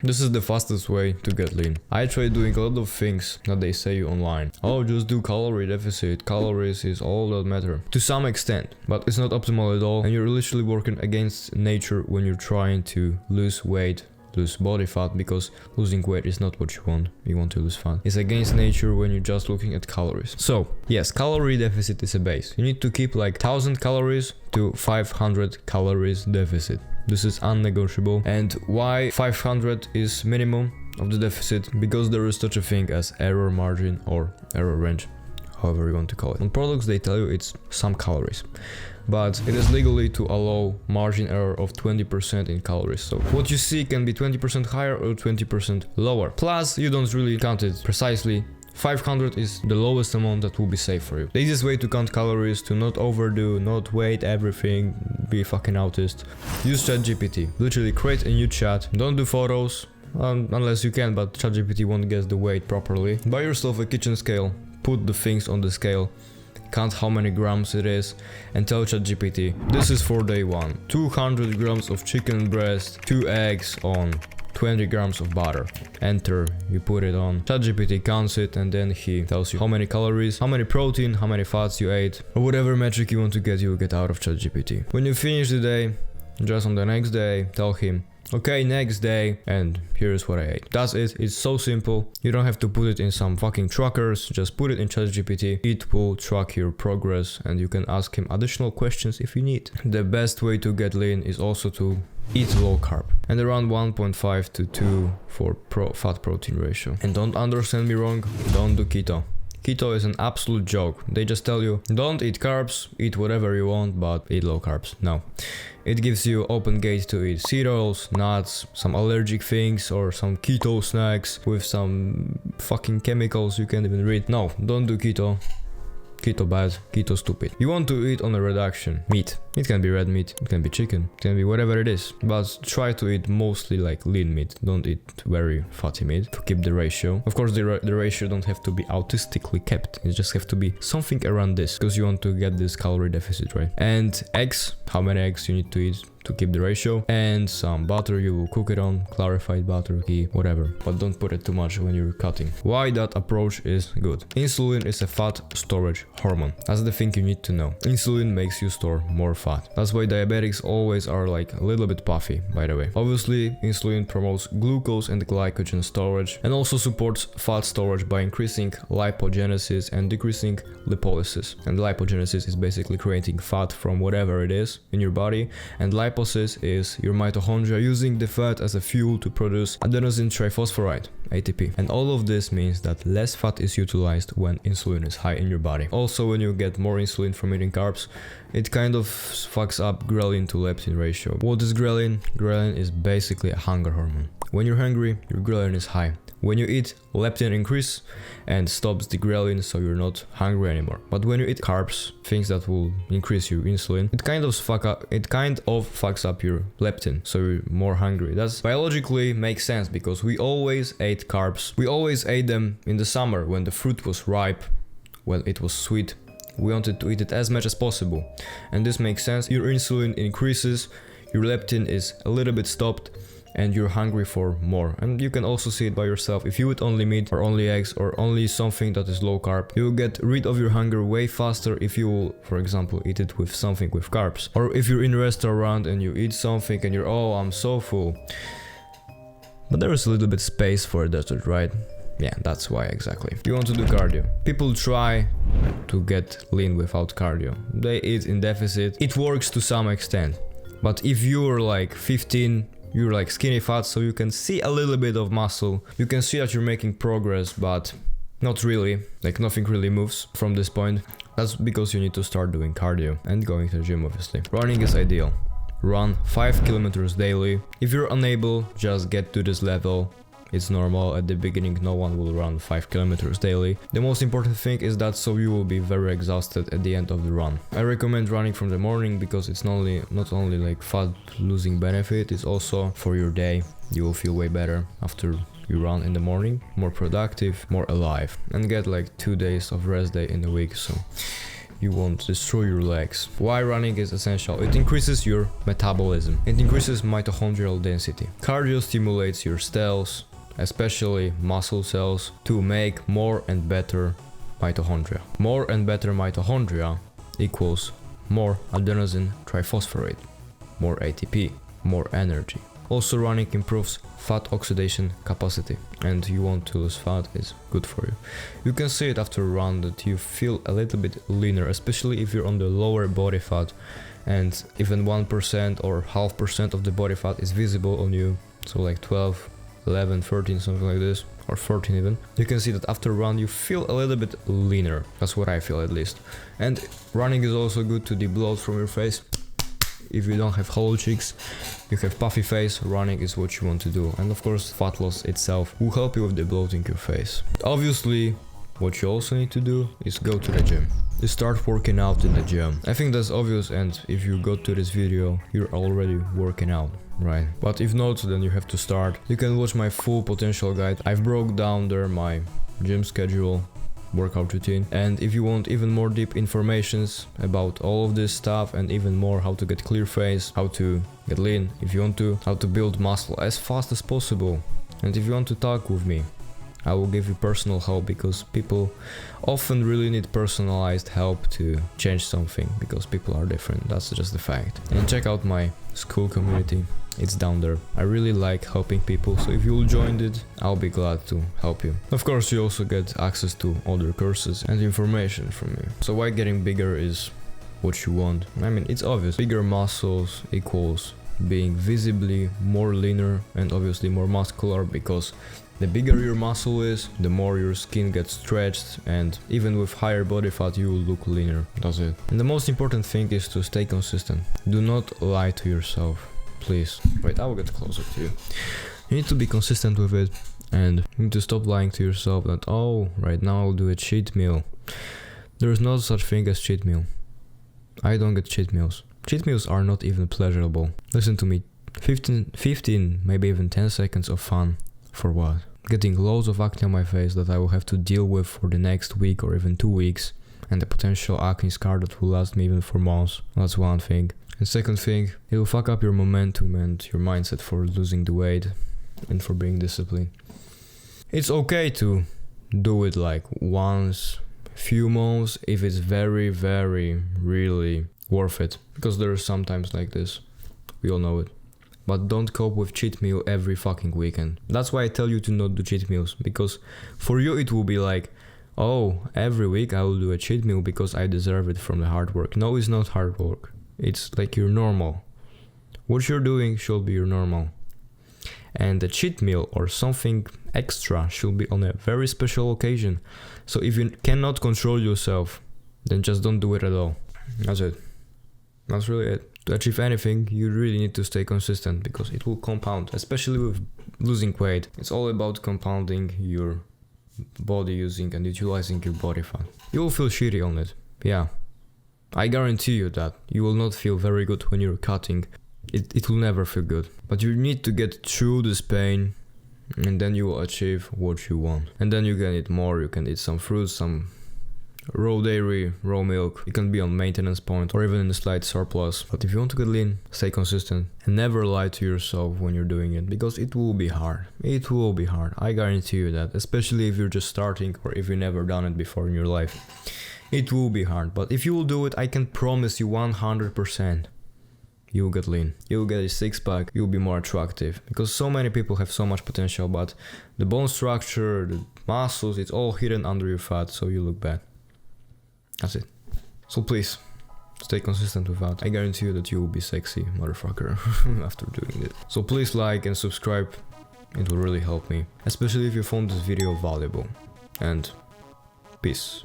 This is the fastest way to get lean. I tried doing a lot of things that they say online. Oh, just do calorie deficit. Calories is all that matter. To some extent, but it's not optimal at all. And you're literally working against nature when you're trying to lose weight, lose body fat, because losing weight is not what you want. You want to lose fat. It's against nature when you're just looking at calories. So yes, calorie deficit is a base. You need to keep like 1000 calories to 500 calories deficit. This is unnegotiable. And why 500 is minimum of the deficit? Because there is such a thing as error margin or error range, however you want to call it. On products they tell you it's some calories, but it is legally to allow margin error of 20% in calories. So what you see can be 20% higher or 20% lower. Plus you don't really count it precisely. 500 is the lowest amount that will be safe for you. The easiest way to count calories, to not overdo, not weight everything, be a fucking autist. Use ChatGPT. Literally create a new chat. Don't do photos, unless you can, but ChatGPT won't guess the weight properly. Buy yourself a kitchen scale, put the things on the scale, count how many grams it is, and tell ChatGPT, this is for day 1. 200 grams of chicken breast, 2 eggs on 20 grams of butter. Enter, you put it on. ChatGPT counts it and then he tells you how many calories, how many protein, how many fats you ate, or whatever metric you want to get, you will get out of ChatGPT. When you finish the day, just on the next day, tell him, okay, next day, and here's what I ate. That's it. It's so simple. You don't have to put it in some fucking trackers. Just put it in ChatGPT. It will track your progress and you can ask him additional questions if you need. The best way to get lean is also to eat low carb and around 1.5 to 2 for fat protein ratio. And don't understand me wrong, don't do keto. Keto is an absolute joke. They just tell you, don't eat carbs, eat whatever you want, but eat low carbs. No. It gives you open gate to eat cereals, nuts, some allergic things, or some keto snacks with some fucking chemicals you can't even read. No, don't do keto. Keto bad, keto stupid. You want to eat on a reduction. Meat. It can be red meat, it can be chicken, it can be whatever it is. But try to eat mostly like lean meat. Don't eat very fatty meat to keep the ratio. Of course the ratio don't have to be autistically kept. It just have to be something around this because you want to get this calorie deficit, right? And eggs, how many eggs you need to eat to keep the ratio, and some butter you will cook it on, clarified butter, ghee, whatever, but don't put it too much when you're cutting. Why that approach is good? Insulin is a fat storage hormone. That's the thing you need to know. Insulin makes you store more fat. That's why diabetics always are like a little bit puffy, by the way. Obviously, insulin promotes glucose and glycogen storage and also supports fat storage by increasing lipogenesis and decreasing lipolysis. And lipogenesis is basically creating fat from whatever it is in your body, and lipolysis is your mitochondria using the fat as a fuel to produce adenosine triphosphoride, ATP. And all of this means that less fat is utilized when insulin is high in your body. Also, when you get more insulin from eating carbs, it kind of fucks up ghrelin to leptin ratio. What is ghrelin? Ghrelin is basically a hunger hormone. When you're hungry, your ghrelin is high. When you eat, leptin increase and stops the ghrelin, so you're not hungry anymore. But when you eat carbs, things that will increase your insulin, it kind of fucks up your leptin, so you're more hungry. That's biologically makes sense because we always ate carbs. We always ate them in the summer when the fruit was ripe, when it was sweet. We wanted to eat it as much as possible, and this makes sense. Your insulin increases, your leptin is a little bit stopped, and you're hungry for more. And you can also see it by yourself. If you eat only meat or only eggs or only something that is low carb, you will get rid of your hunger way faster if you will, for example, eat it with something with carbs. Or if you're in a restaurant and you eat something and you're, oh, I'm so full. But there is a little bit space for a dessert, right? Yeah, that's why exactly. You want to do cardio. People try to get lean without cardio. They eat in deficit. It works to some extent. But if you're like 15, you're like skinny fat, so you can see a little bit of muscle. You can see that you're making progress, but not really. Like nothing really moves from this point. That's because you need to start doing cardio and going to the gym, obviously. Running is ideal. Run 5 kilometers daily. If you're unable, just get to this level. It's normal. At the beginning, no one will run 5 kilometers daily. The most important thing is that so you will be very exhausted at the end of the run. I recommend running from the morning because it's not only like fat losing benefit, it's also for your day. You will feel way better after you run in the morning, more productive, more alive, and get like 2 days of rest day in the week. So you won't destroy your legs. Why running is essential? It increases your metabolism. It increases mitochondrial density. Cardio stimulates your cells, especially muscle cells, to make more and better mitochondria. More and better mitochondria equals more adenosine triphosphorate, more ATP, more energy. Also, running improves fat oxidation capacity, and you want to lose fat, is good for you. You can see it after a run that you feel a little bit leaner, especially if you're on the lower body fat, and even 1% or 0.5% of the body fat is visible on you, so like 12, 11, 13, something like this, or 14 even. You can see that after a run you feel a little bit leaner. That's what I feel, at least. And running is also good to debloat from your face. If you don't have hollow cheeks, you have puffy face, running is what you want to do. And of course, fat loss itself will help you with debloating your face. Obviously, what you also need to do is go to the gym. You start working out in the gym. I think that's obvious, and if you got to this video, you're already working out, right? But if not, then you have to start. You can watch my full potential guide. I've broke down there my gym schedule, workout routine, and if you want even more deep informations about all of this stuff, and even more how to get clear face, how to get lean if you want to, how to build muscle as fast as possible, and if you want to talk with me, I will give you personal help, because people often really need personalized help to change something, because people are different. That's just the fact. And check out my school community, it's down there. I really like helping people, so if you'll join it, I'll be glad to help you. Of course, you also get access to other courses and information from me. So why getting bigger is what you want? I mean, it's obvious. Bigger muscles equals being visibly more leaner and obviously more muscular, because the bigger your muscle is, the more your skin gets stretched, and even with higher body fat you will look leaner. That's it. And the most important thing is to stay consistent. Do not lie to yourself, please. Wait, I will get closer to you. You need to be consistent with it, and you need to stop lying to yourself that, oh, right now I'll do a cheat meal. There is no such thing as cheat meal. I don't get cheat meals. Cheat meals are not even pleasurable. Listen to me, 15, maybe even 10 seconds of fun. For what? Getting loads of acne on my face that I will have to deal with for the next week or even 2 weeks, and the potential acne scar that will last me even for months. That's one thing. And second thing, it will fuck up your momentum and your mindset for losing the weight and for being disciplined. It's okay to do it like once, few months, if it's very, very, really worth it. Because there are some times like this. We all know it. But don't cope with cheat meal every fucking weekend. That's why I tell you to not do cheat meals. Because for you it will be like, oh, every week I will do a cheat meal because I deserve it from the hard work. No, it's not hard work. It's like your normal. What you're doing should be your normal. And the cheat meal or something extra should be on a very special occasion. So if you cannot control yourself, then just don't do it at all. That's it. That's really it. To achieve anything, you really need to stay consistent, because it will compound, especially with losing weight. It's all about compounding your body using and utilizing your body fat. You will feel shitty on it, yeah. I guarantee you that. You will not feel very good when you're cutting. It will never feel good. But you need to get through this pain, and then you will achieve what you want. And then you can eat more, you can eat some fruits, some raw dairy, raw milk. You can be on maintenance point or even in a slight surplus. But if you want to get lean, stay consistent and never lie to yourself when you're doing it, because it will be hard. It will be hard. I guarantee you that, especially if you're just starting or if you've never done it before in your life. It will be hard, but if you will do it, I can promise you 100%. You will get lean. You will get a six-pack. You will be more attractive, because so many people have so much potential, but the bone structure, the muscles, it's all hidden under your fat, so you look bad. That's it. So please, stay consistent with that. I guarantee you that you will be sexy, motherfucker, after doing it. So please like and subscribe. It will really help me, especially if you found this video valuable. And peace.